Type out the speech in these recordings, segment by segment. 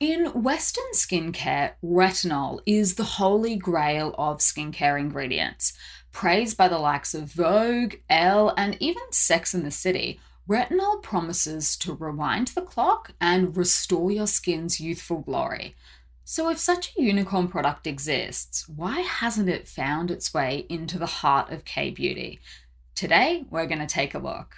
In Western skincare, retinol is the holy grail of skincare ingredients. Praised by the likes of Vogue, Elle, and even Sex and the City, retinol promises to rewind the clock and restore your skin's youthful glory. So, if such a unicorn product exists, why hasn't it found its way into the heart of K beauty? Today, we're going to take a look.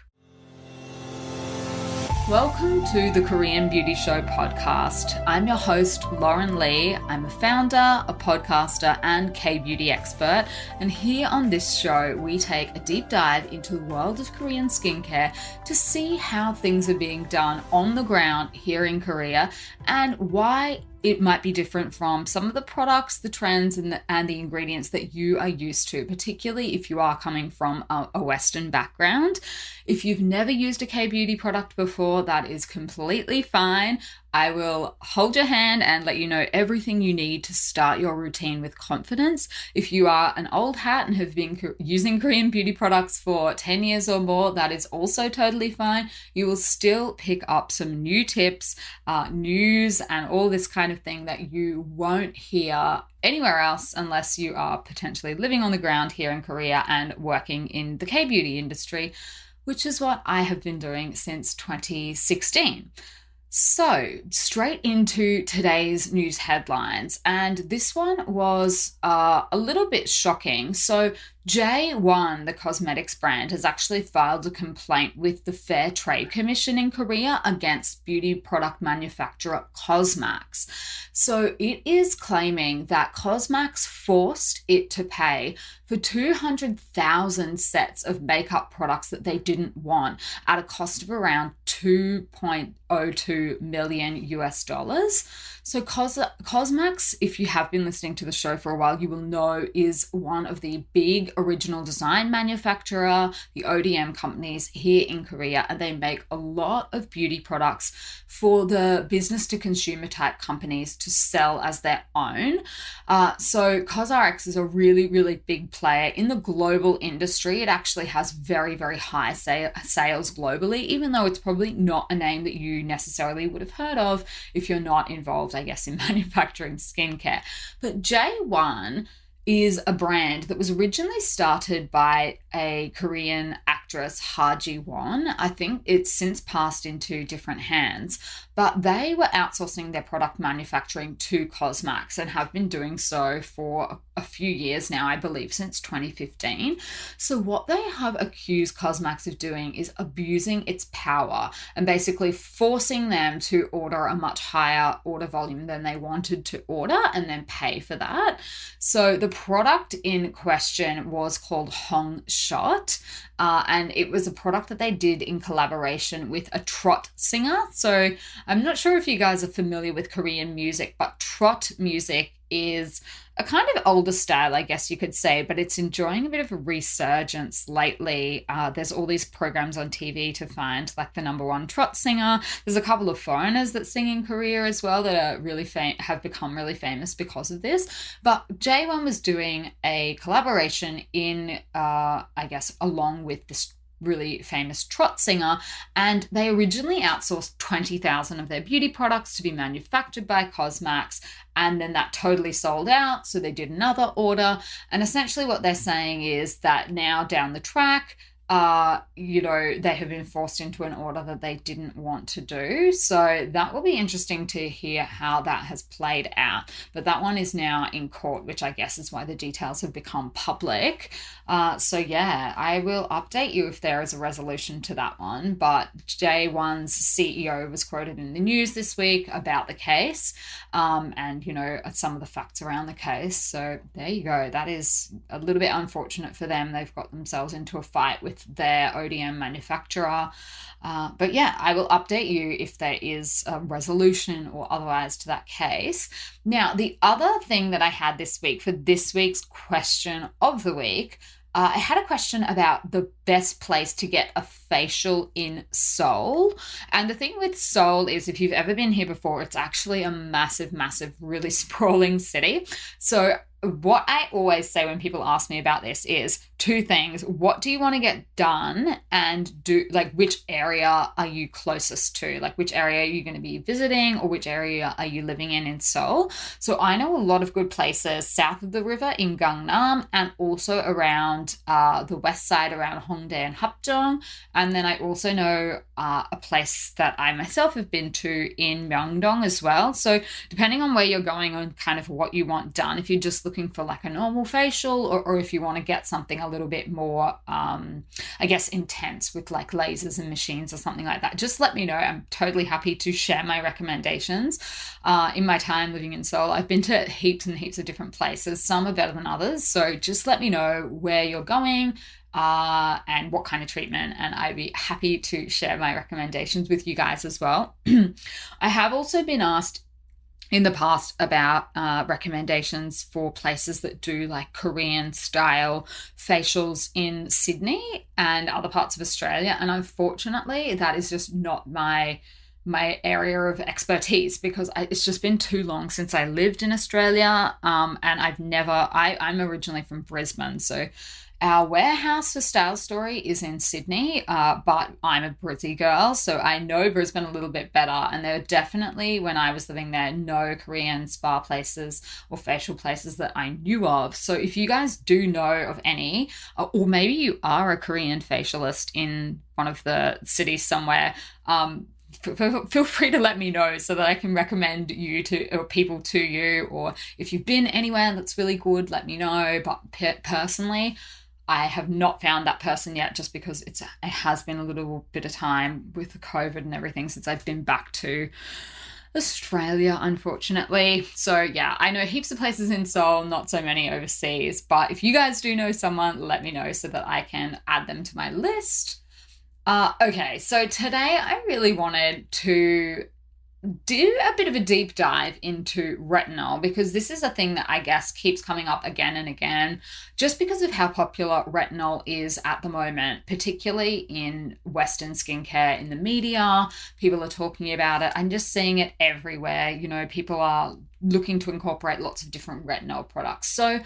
Welcome to the Korean Beauty Show podcast. I'm your host, Lauren Lee. I'm a founder, a podcaster, and K-beauty expert. And here on this show, we take a deep dive into the world of Korean skincare to see how things are being done on the ground here in Korea and why it might be different from some of the products, the trends, and the ingredients that you are used to, particularly if you are coming from a Western background. If you've never used a K-beauty product before, that is completely fine. I will hold your hand and let you know everything you need to start your routine with confidence. If you are an old hat and have been using Korean beauty products for 10 years or more, that is also totally fine. You will still pick up some new tips, news, and all this kind of thing that you won't hear anywhere else unless you are potentially living on the ground here in Korea and working in the K-beauty industry, which is what I have been doing since 2016. So, straight into today's news headlines, and this one was a little bit shocking. So, J1, the cosmetics brand, has actually filed a complaint with the Fair Trade Commission in Korea against beauty product manufacturer COSMAX. So, it is claiming that COSMAX forced it to pay for 200,000 sets of makeup products that they didn't want at a cost of around 2.02 million US dollars. So COSMAX, if you have been listening to the show for a while, you will know is one of the big original design manufacturer, the ODM companies here in Korea, and they make a lot of beauty products for the business to consumer type companies to sell as their own. So COSRX is a really, really big player in the global industry. It actually has very, very high sales globally, even though it's probably not a name that you necessarily would have heard of if you're not involved, I guess, in manufacturing skincare. But J1 is a brand that was originally started by a Korean actress, Ha Ji-won. I think it's since passed into different hands, but they were outsourcing their product manufacturing to COSMAX and have been doing so for a few years now, I believe since 2015. So what they have accused COSMAX of doing is abusing its power and basically forcing them to order a much higher order volume than they wanted to order and then pay for that. So the product in question was called Hong Shot, and it was a product that they did in collaboration with a trot singer. So I'm not sure if you guys are familiar with Korean music, but trot music is a kind of older style, I guess you could say, but it's enjoying a bit of a resurgence lately. There's all these programs on TV to find like the number one trot singer. There's a couple of foreigners that sing in Korea as well that are really have become really famous because of this. But J1 was doing a collaboration in, I guess, along with this really famous trot singer, and they originally outsourced 20,000 of their beauty products to be manufactured by COSMAX, and then that totally sold out, so they did another order. And essentially what they're saying is that now down the track, they have been forced into an order that they didn't want to do. So that will be interesting to hear how that has played out. But that one is now in court, which I guess is why the details have become public. So yeah, I will update you if there is a resolution to that one. But J1's CEO was quoted in the news this week about the case, and some of the facts around the case. So there you go. That is a little bit unfortunate for them. They've got themselves into a fight with their ODM manufacturer. But yeah, I will update you if there is a resolution or otherwise to that case. Now, the other thing that I had this week for this week's question of the week, I had a question about the best place to get a facial in Seoul. And the thing with Seoul is, if you've ever been here before, it's actually a massive, massive, really sprawling city. So what I always say when people ask me about this is two things. What do you want to get done, and do like which area are you closest to? Like which area are you going to be visiting, or which area are you living in Seoul? So I know a lot of good places south of the river in Gangnam, and also around the west side around Hongdae and Hapjeong. And then I also know a place that I myself have been to in Myeongdong as well. So depending on where you're going and kind of what you want done, if you're just looking for like a normal facial, or if you want to get something a little bit more, I guess, intense with like lasers and machines or something like that, just let me know. I'm totally happy to share my recommendations. In my time living in Seoul, I've been to heaps and heaps of different places. Some are better than others. So just let me know where you're going and what kind of treatment, and I'd be happy to share my recommendations with you guys as well. I have also been asked in the past about recommendations for places that do like Korean style facials in Sydney and other parts of Australia. And unfortunately, that is just not my area of expertise, because it's just been too long since I lived in Australia. And I'm originally from Brisbane. So our warehouse for Style Story is in Sydney, but I'm a Brizzy girl, so I know Brisbane a little bit better. And there were definitely, when I was living there, no Korean spa places or facial places that I knew of. So if you guys do know of any, or maybe you are a Korean facialist in one of the cities somewhere, feel free to let me know so that I can recommend you to, or people to you, or if you've been anywhere that's really good, let me know. But personally, I have not found that person yet, just because it has been a little bit of time with the COVID and everything since I've been back to Australia, unfortunately. So yeah, I know heaps of places in Seoul, not so many overseas. But if you guys do know someone, let me know so that I can add them to my list. Okay, so today I really wanted to do a bit of a deep dive into retinol, because this is a thing that I guess keeps coming up again and again, just because of how popular retinol is at the moment, particularly in Western skincare, in the media. People are talking about it. I'm just seeing it everywhere. You know, people are looking to incorporate lots of different retinol products. So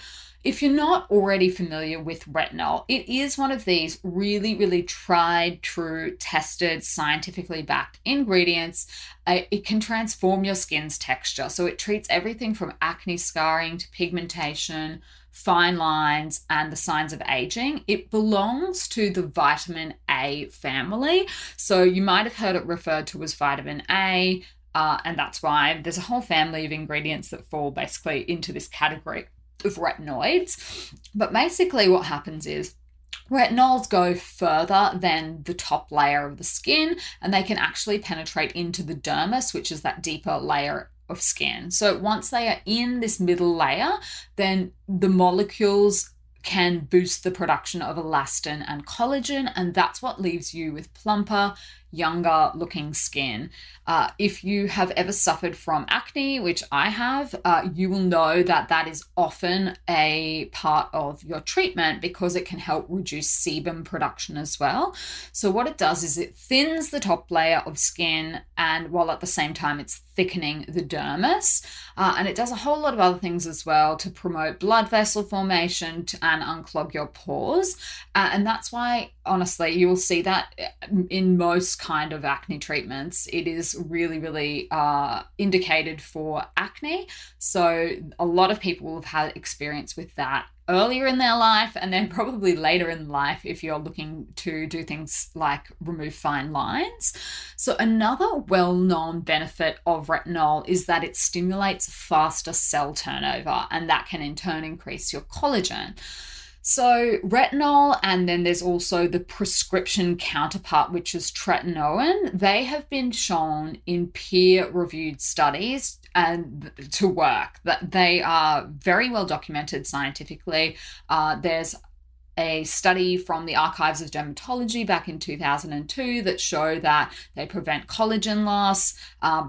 if you're not already familiar with retinol, it is one of these really, really tried, true, tested, scientifically backed ingredients. It can transform your skin's texture. So it treats everything from acne scarring to pigmentation, fine lines, and the signs of aging. It belongs to the vitamin A family. So you might have heard it referred to as vitamin A, and that's why there's a whole family of ingredients that fall basically into this category of retinoids. But basically what happens is retinols go further than the top layer of the skin, and they can actually penetrate into the dermis, which is that deeper layer of skin. So once they are in this middle layer, then the molecules can boost the production of elastin and collagen, and that's what leaves you with plumper, younger looking skin. If you have ever suffered from acne, which I have, you will know that that is often a part of your treatment, because it can help reduce sebum production as well. So what it does is it thins the top layer of skin, and while at the same time it's thickening the dermis, and it does a whole lot of other things as well to promote blood vessel formation and unclog your pores. And that's why, honestly, you will see that in most kind of acne treatments, it is really, really indicated for acne. So a lot of people have had experience with that earlier in their life, and then probably later in life if you're looking to do things like remove fine lines. So another well-known benefit of retinol is that it stimulates faster cell turnover, and that can in turn increase your collagen. So retinol, and then there's also the prescription counterpart, which is tretinoin. They have been shown in peer-reviewed studies and to work, that they are very well documented scientifically. There's a study from the Archives of Dermatology back in 2002 that show that they prevent collagen loss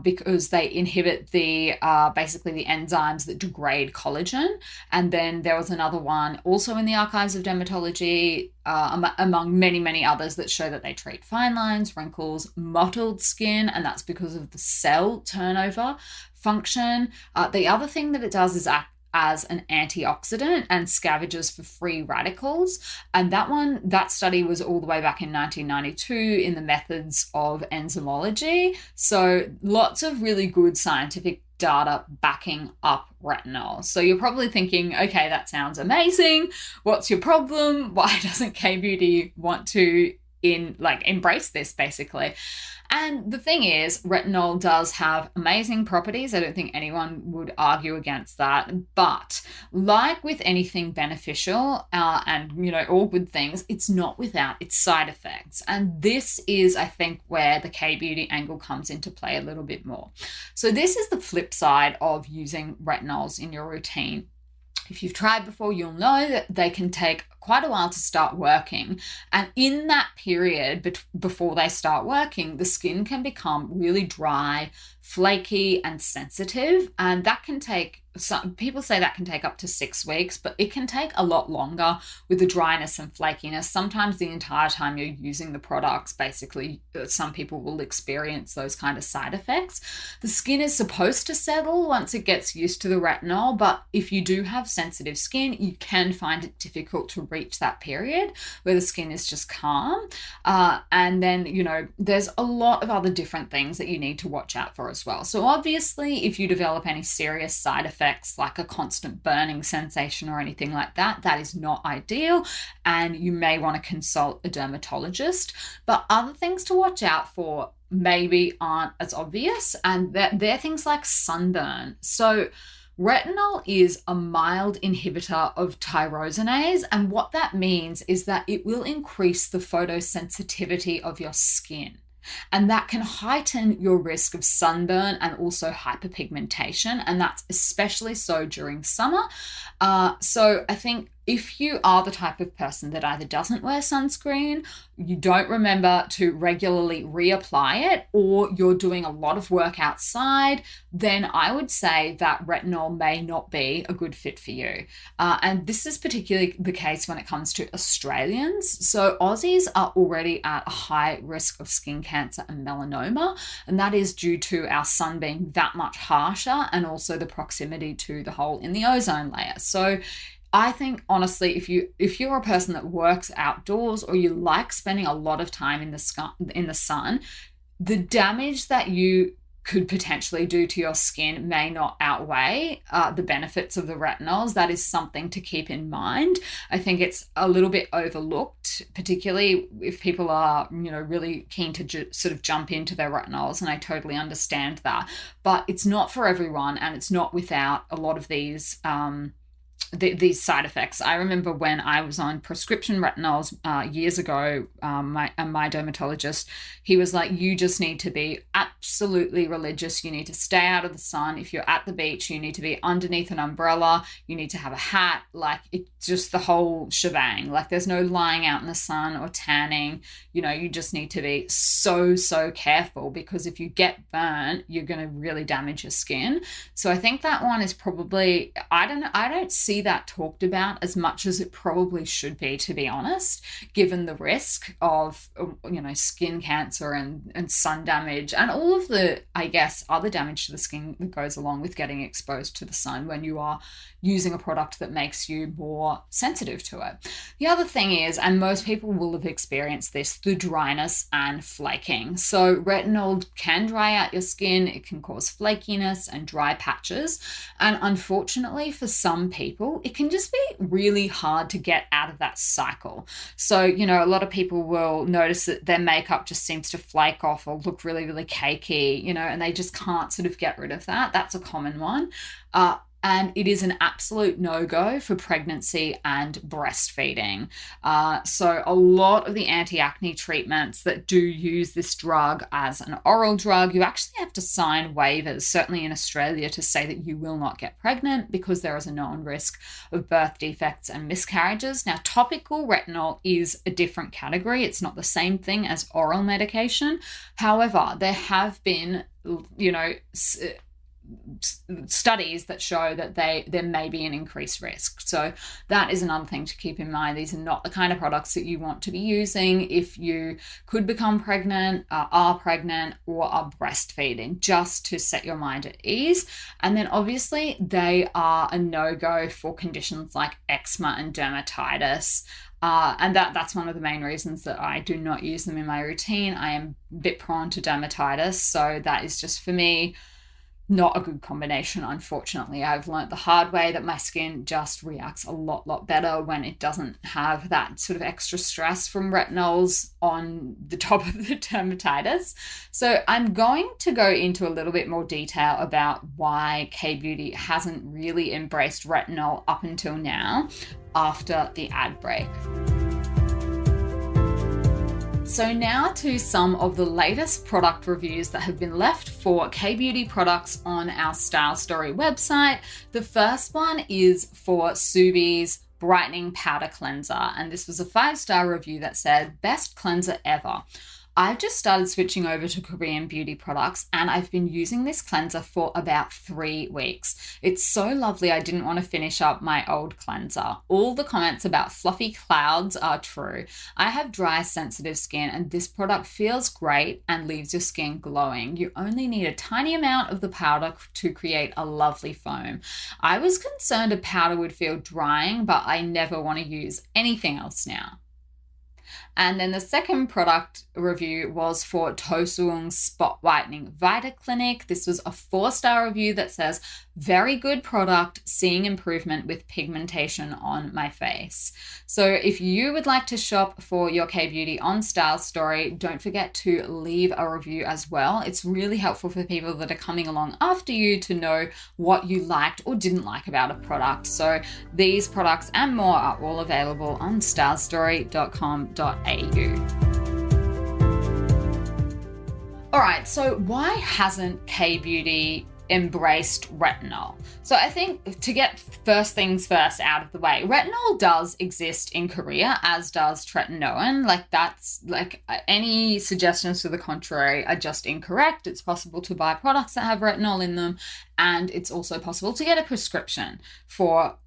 because they inhibit the basically the enzymes that degrade collagen. And then there was another one also in the Archives of Dermatology, among many, many others, that show that they treat fine lines, wrinkles, mottled skin, and that's because of the cell turnover function. The other thing that it does is as an antioxidant and scavenges for free radicals. And that study was all the way back in 1992 in the Methods of Enzymology. So lots of really good scientific data backing up retinol. So you're probably thinking, okay, that sounds amazing. What's your problem? Why doesn't K-Beauty want to embrace this, basically? And the thing is, retinol does have amazing properties. I don't think anyone would argue against that. But like with anything beneficial and, all good things, it's not without its side effects. And this is, I think, where the K-Beauty angle comes into play a little bit more. So this is the flip side of using retinols in your routine. If you've tried before, you'll know that they can take quite a while to start working. And in that period before they start working, the skin can become really dry, flaky, and sensitive. And that can take, some people say that can take up to 6 weeks, but it can take a lot longer with the dryness and flakiness. Sometimes the entire time you're using the products, basically, some people will experience those kind of side effects. The skin is supposed to settle once it gets used to the retinol, but if you do have sensitive skin, you can find it difficult to reach that period where the skin is just calm. And then, there's a lot of other different things that you need to watch out for as well. So obviously, if you develop any serious side effects like a constant burning sensation or anything like that, that is not ideal, and you may want to consult a dermatologist. But other things to watch out for maybe aren't as obvious, and they're things like sunburn. So retinol is a mild inhibitor of tyrosinase, and what that means is that it will increase the photosensitivity of your skin. And that can heighten your risk of sunburn and also hyperpigmentation, and that's especially so during summer. So I think if you are the type of person that either doesn't wear sunscreen, you don't remember to regularly reapply it, or you're doing a lot of work outside, then I would say that retinol may not be a good fit for you. And this is particularly the case when it comes to Australians. So Aussies are already at a high risk of skin cancer and melanoma, and that is due to our sun being that much harsher and also the proximity to the hole in the ozone layer. So I think, honestly, if you're a person that works outdoors or you like spending a lot of time in the sun, the damage that you could potentially do to your skin may not outweigh the benefits of the retinols. That is something to keep in mind. I think it's a little bit overlooked, particularly if people are, really keen to sort of jump into their retinols, and I totally understand that. But it's not for everyone, and it's not without a lot of these side effects. I remember when I was on prescription retinols years ago, my dermatologist, he was like, you just need to be absolutely religious. You need to stay out of the sun. If you're at the beach, you need to be underneath an umbrella. You need to have a hat. Like, it's just the whole shebang. Like, there's no lying out in the sun or tanning. You just need to be so careful, because if you get burnt, you're going to really damage your skin. So I think that one is probably, I don't see that talked about as much as it probably should be, to be honest, given the risk of, skin cancer and sun damage and all of the, I guess, other damage to the skin that goes along with getting exposed to the sun when you are using a product that makes you more sensitive to it. The other thing is, and most people will have experienced this, the dryness and flaking. So retinol can dry out your skin. It can cause flakiness and dry patches. And unfortunately, for some people, it can just be really hard to get out of that cycle. So, a lot of people will notice that their makeup just seems to flake off or look really, really cakey, and they just can't sort of get rid of that. That's a common one. And it is an absolute no-go for pregnancy and breastfeeding. So a lot of the anti-acne treatments that do use this drug as an oral drug, you actually have to sign waivers, certainly in Australia, to say that you will not get pregnant because there is a known risk of birth defects and miscarriages. Now, topical retinol is a different category. It's not the same thing as oral medication. However, there have been, studies that show that there may be an increased risk. So that is another thing to keep in mind. These are not the kind of products that you want to be using if you could become pregnant, are pregnant, or are breastfeeding, just to set your mind at ease. And then obviously they are a no-go for conditions like eczema and dermatitis. And that's one of the main reasons that I do not use them in my routine. I am a bit prone to dermatitis, so that is just, for me, not a good combination. Unfortunately, I've learnt the hard way that my skin just reacts a lot better when it doesn't have that sort of extra stress from retinols on the top of the dermatitis. So I'm going to go into a little bit more detail about why K-Beauty hasn't really embraced retinol up until now after the ad break. So now to some of the latest product reviews that have been left for K-Beauty products on our Style Story website. The first one is for Subi's Brightening Powder Cleanser, and this was a 5-star review that said, "Best cleanser ever. I've just started switching over to Korean beauty products and I've been using this cleanser for about 3 weeks. It's so lovely I didn't want to finish up my old cleanser. All the comments about fluffy clouds are true. I have dry, sensitive skin and this product feels great and leaves your skin glowing. You only need a tiny amount of the powder to create a lovely foam. I was concerned a powder would feel drying, but I never want to use anything else now." And then the second product review was for Tosuung's Spot Whitening Vita Clinic. This was a 4-star review that says, "Very good product, seeing improvement with pigmentation on my face." So if you would like to shop for your K-Beauty on Style Story, don't forget to leave a review as well. It's really helpful for people that are coming along after you to know what you liked or didn't like about a product. So these products and more are all available on stylestory.com.au. All right, so why hasn't K-Beauty embraced retinol? So I think to get first things first out of the way, retinol does exist in Korea, as does tretinoin. That's any suggestions to the contrary are just incorrect. It's possible to buy products that have retinol in them, and it's also possible to get a prescription for,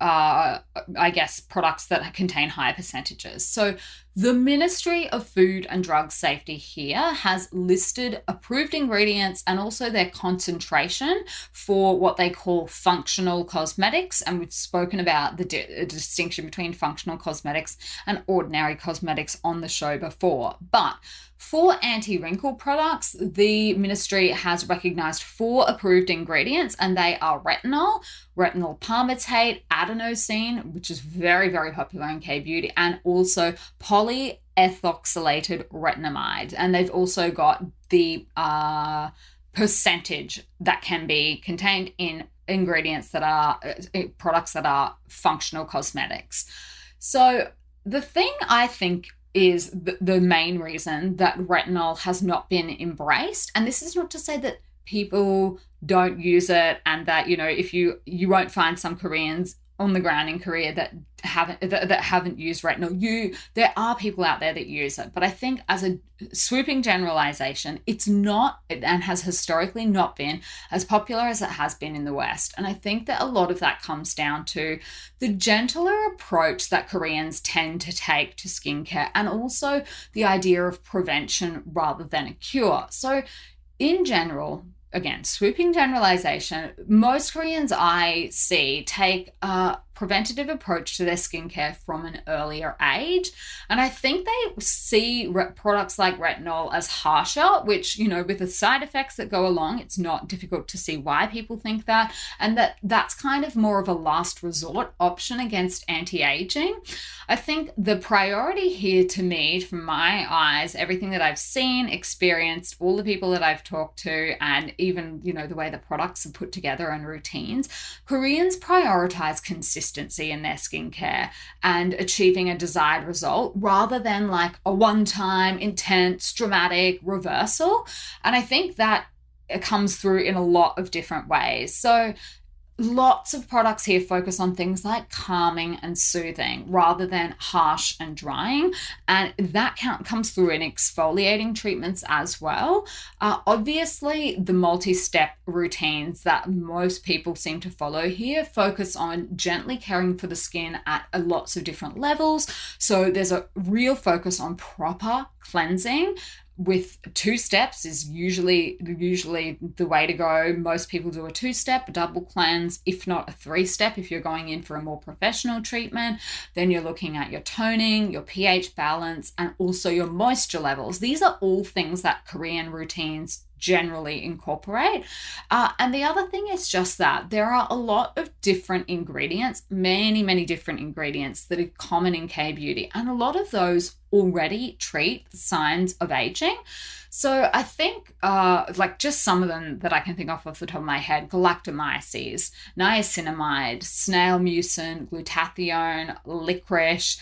products that contain higher percentages. So the Ministry of Food and Drug Safety here has listed approved ingredients and also their concentration for what they call functional cosmetics. And we've spoken about the distinction between functional cosmetics and ordinary cosmetics on the show before. But for anti-wrinkle products, the ministry has recognized 4 approved ingredients, and they are retinol, retinol palmitate, adenosine, which is very, very popular in K-Beauty, and also polyethoxylated retinamide. And they've also got the percentage that can be contained in ingredients that are products that are functional cosmetics. So the thing I think is the main reason that retinol has not been embraced, and this is not to say that people don't use it and that, if you won't find some Koreans on the ground in Korea that haven't used retinol. There are people out there that use it, but I think as a swooping generalization, it's not and has historically not been as popular as it has been in the West. And I think that a lot of that comes down to the gentler approach that Koreans tend to take to skincare, and also the idea of prevention rather than a cure. So in general, again, swooping generalization, most Koreans I see take a preventative approach to their skincare from an earlier age. And I think they see products like retinol as harsher, which, with the side effects that go along, it's not difficult to see why people think that. And that's kind of more of a last resort option against anti-aging. I think the priority here to me, from my eyes, everything that I've seen, experienced, all the people that I've talked to, and even, the way the products are put together and routines, Koreans prioritize consistency in their skincare and achieving a desired result rather than like a one-time, intense, dramatic reversal. And I think that it comes through in a lot of different ways. So lots of products here focus on things like calming and soothing rather than harsh and drying. And that comes through in exfoliating treatments as well. Obviously, the multi-step routines that most people seem to follow here focus on gently caring for the skin at lots of different levels. So there's a real focus on proper cleansing, with 2 steps is usually the way to go. Most people do a 2-step, a double cleanse, if not a 3-step. If you're going in for a more professional treatment, then you're looking at your toning, your pH balance, and also your moisture levels. These are all things that Korean routines generally incorporate. And the other thing is just that there are a lot of different ingredients, many different ingredients that are common in K-beauty, and a lot of those already treat signs of aging. So I think like just some of them that I can think of off the top of my head: galactomyces, niacinamide, snail mucin, glutathione, licorice.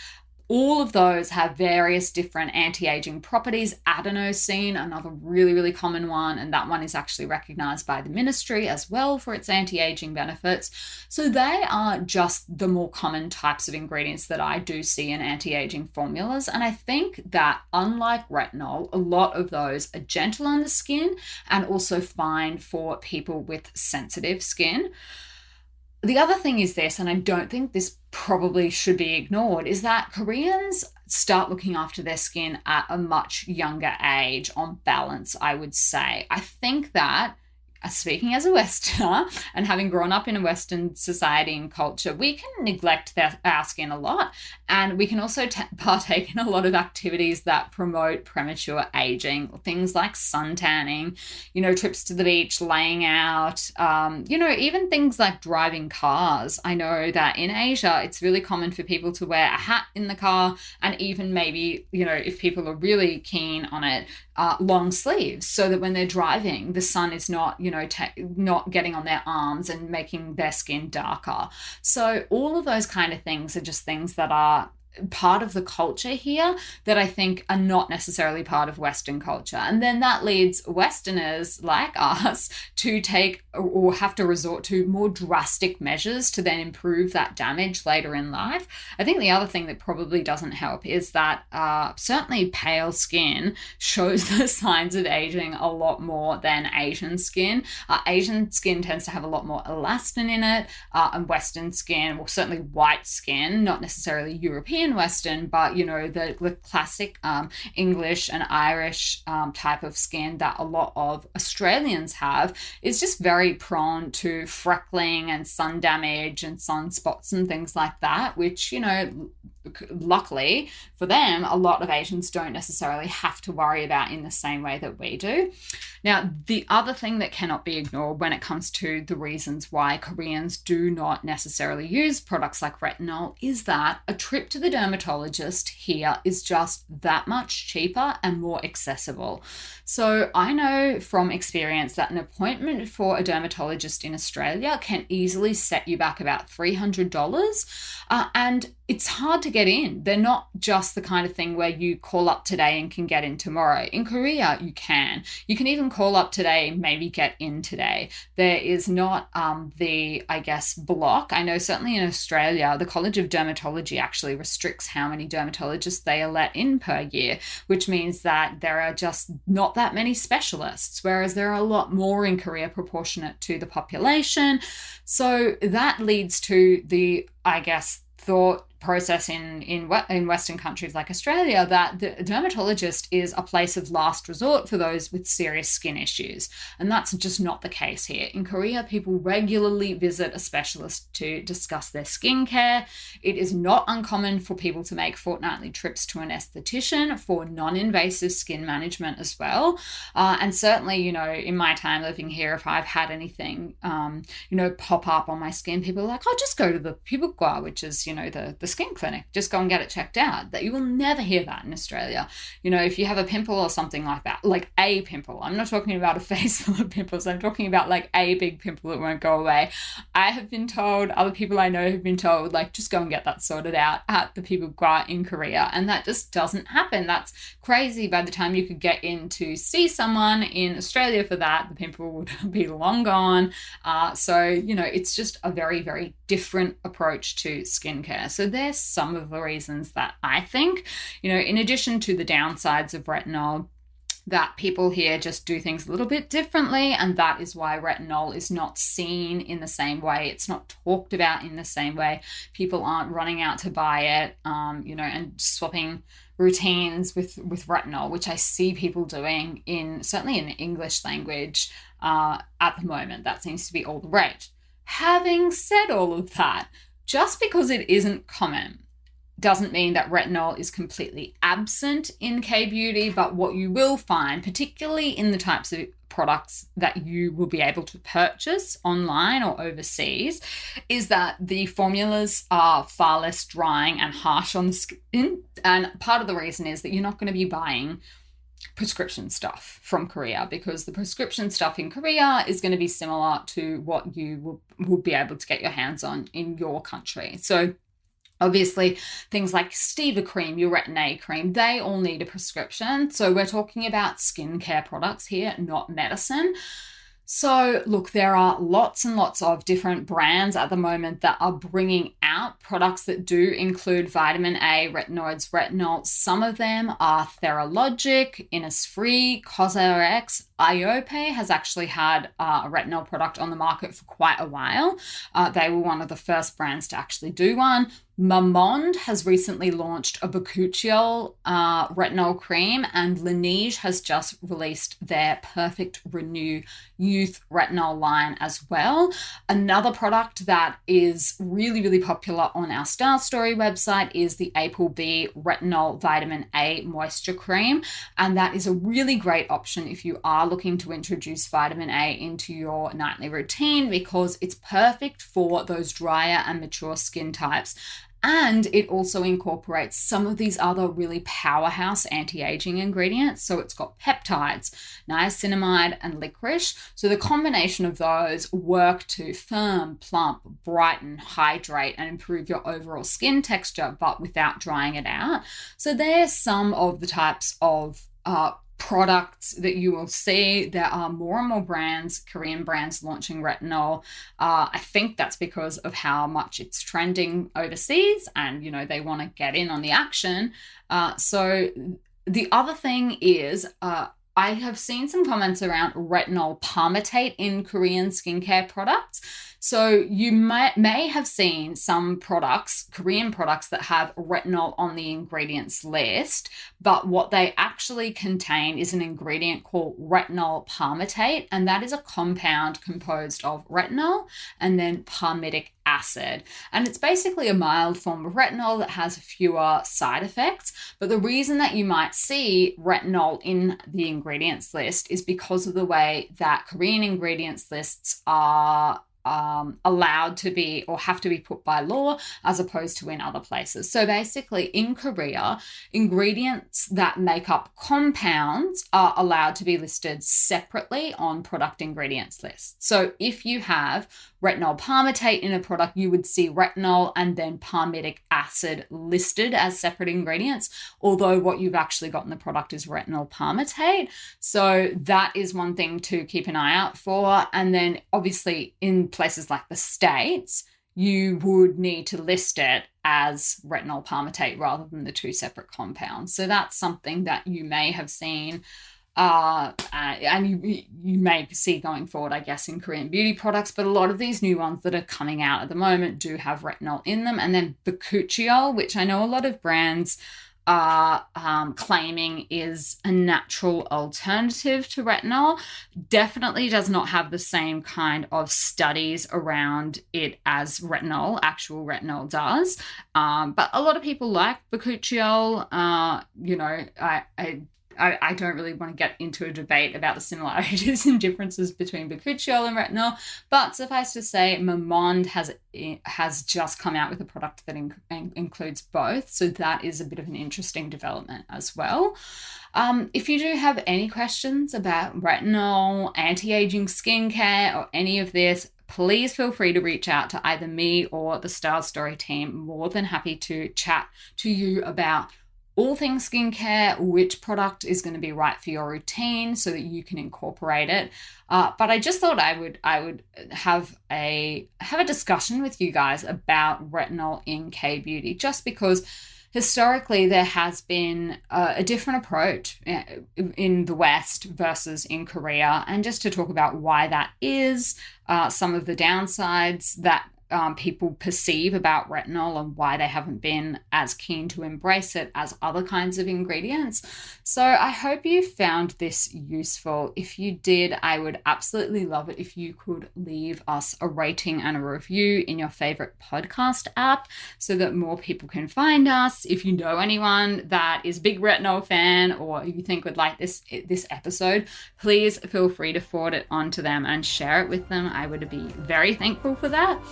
All of those have various different anti-aging properties. Adenosine, another really common one, and that one is actually recognized by the ministry as well for its anti-aging benefits. So they are just the more common types of ingredients that I do see in anti-aging formulas. And I think that unlike retinol, a lot of those are gentle on the skin and also fine for people with sensitive skin. The other thing is this, and I don't think this probably should be ignored, is that Koreans start looking after their skin at a much younger age on balance, I would say. I think that, speaking as a Westerner and having grown up in a Western society and culture, we can neglect our skin a lot, and we can also partake in a lot of activities that promote premature aging, things like sun tanning, trips to the beach, laying out, even things like driving cars. I know that in Asia, it's really common for people to wear a hat in the car, and even maybe, if people are really keen on it, long sleeves, so that when they're driving, the sun is not, not getting on their arms and making their skin darker. So all of those kind of things are just things that are part of the culture here that I think are not necessarily part of Western culture. And then that leads Westerners like us to take or have to resort to more drastic measures to then improve that damage later in life. I think the other thing that probably doesn't help is that certainly pale skin shows the signs of aging a lot more than Asian skin. Asian skin tends to have a lot more elastin in it, and Western skin, well, certainly white skin, not necessarily European Western, but the classic English and Irish type of skin that a lot of Australians have is just very prone to freckling and sun damage and sunspots and things like that, which luckily for them, a lot of Asians don't necessarily have to worry about in the same way that we do. Now, the other thing that cannot be ignored when it comes to the reasons why Koreans do not necessarily use products like retinol is that a trip to the dermatologist here is just that much cheaper and more accessible. So I know from experience that an appointment for a dermatologist in Australia can easily set you back about $300, and it's hard to get in. They're not just the kind of thing where you call up today and can get in tomorrow. In Korea, you can. You can even call up today and maybe get in today. There is not the, block. I know certainly in Australia, the College of Dermatology actually restricts how many dermatologists they are let in per year, which means that there are just not that many specialists, whereas there are a lot more in Korea proportionate to the population. So that leads to the, thought process in Western countries like Australia that the dermatologist is a place of last resort for those with serious skin issues. And that's just not the case here. In Korea, people regularly visit a specialist to discuss their skincare. It is not uncommon for people to make fortnightly trips to an esthetician for non-invasive skin management as well. And certainly, in my time living here, if I've had anything, pop up on my skin, people are like, oh, just go to the pibukwa, which is, the skin clinic, just go and get it checked out. That you will never hear that in Australia. You know, if you have a pimple or something like that, like a pimple, I'm not talking about a face full of pimples, I'm talking about like a big pimple that won't go away. I have been told, other people I know have been told, like, just go and get that sorted out at the People Gras in Korea. And that just doesn't happen. That's crazy. By the time you could get in to see someone in Australia for that, the pimple would be long gone. So, you know, it's just a very, very different approach to skincare. So there's some of the reasons that I think, you know, in addition to the downsides of retinol, that people here just do things a little bit differently, and that is why retinol is not seen in the same way. It's not talked about in the same way. People aren't running out to buy it, you know, and swapping routines with retinol, which I see people doing certainly in the English language at the moment. That seems to be all the rage. Having said all of that, just because it isn't common doesn't mean that retinol is completely absent in K-beauty, but what you will find, particularly in the types of products that you will be able to purchase online or overseas, is that the formulas are far less drying and harsh on the skin. And part of the reason is that you're not going to be buying prescription stuff from Korea, because the prescription stuff in Korea is going to be similar to what you will be able to get your hands on in your country. So obviously, things like Steva cream, your Retin-A cream, they all need a prescription. So we're talking about skincare products here, not medicine. So look, there are lots and lots of different brands at the moment that are bringing out products that do include vitamin A, retinoids, retinol. Some of them are Theralogic, Innisfree, COSRX. Iope has actually had a retinol product on the market for quite a while. They were one of the first brands to actually do one. Mamonde has recently launched a bakuchiol retinol cream, and Laneige has just released their Perfect Renew Youth retinol line as well. Another product that is really, really popular on our Star Story website is the Applebee Retinol Vitamin A Moisture Cream, and that is a really great option if you are looking to introduce vitamin A into your nightly routine, because it's perfect for those drier and mature skin types. And it also incorporates some of these other really powerhouse anti-aging ingredients. So it's got peptides, niacinamide, and licorice. So the combination of those work to firm, plump, brighten, hydrate, and improve your overall skin texture, but without drying it out. So there's some of the types of products that you will see. There are more and more brands, Korean brands, launching retinol. I think that's because of how much it's trending overseas, and you know, they want to get in on the action. So the other thing is, I have seen some comments around retinol palmitate in Korean skincare products. So you may have seen some products, Korean products, that have retinol on the ingredients list, but what they actually contain is an ingredient called retinol palmitate, and that is a compound composed of retinol and then palmitic acid. And it's basically a mild form of retinol that has fewer side effects. But the reason that you might see retinol in the ingredients list is because of the way that Korean ingredients lists are allowed to be or have to be put by law, as opposed to in other places. So basically in Korea, ingredients that make up compounds are allowed to be listed separately on product ingredients lists. So if you have retinol palmitate in a product, you would see retinol and then palmitic acid listed as separate ingredients, although what you've actually got in the product is retinol palmitate. So that is one thing to keep an eye out for. And then obviously in places like the States, you would need to list it as retinol palmitate rather than the two separate compounds. So that's something that you may have seen and you may see going forward, I guess, in Korean beauty products. But a lot of these new ones that are coming out at the moment do have retinol in them. And then bakuchiol, which I know a lot of brands are claiming is a natural alternative to retinol, definitely does not have the same kind of studies around it as actual retinol does. But a lot of people like bakuchiol. I don't really want to get into a debate about the similarities and differences between bakuchiol and retinol, but suffice to say, Mamonde has just come out with a product that includes both, so that is a bit of an interesting development as well. If you do have any questions about retinol, anti-aging skincare, or any of this, please feel free to reach out to either me or the Style Story team. More than happy to chat to you about all things skincare, which product is going to be right for your routine so that you can incorporate it. But I just thought I would have a discussion with you guys about retinol in K-beauty, just because historically there has been a different approach in the West versus in Korea, and just to talk about why that is, some of the downsides that people perceive about retinol and why they haven't been as keen to embrace it as other kinds of ingredients. So I hope you found this useful. If you did, I would absolutely love it if you could leave us a rating and a review in your favorite podcast app so that more people can find us. If you know anyone that is a big retinol fan or you think would like this episode, please feel free to forward it on to them and share it with them. I would be very thankful for that.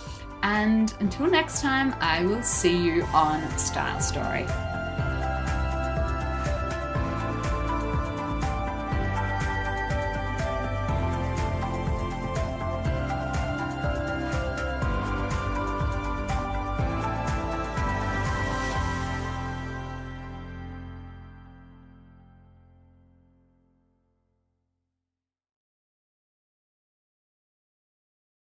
And until next time, I will see you on Style Story.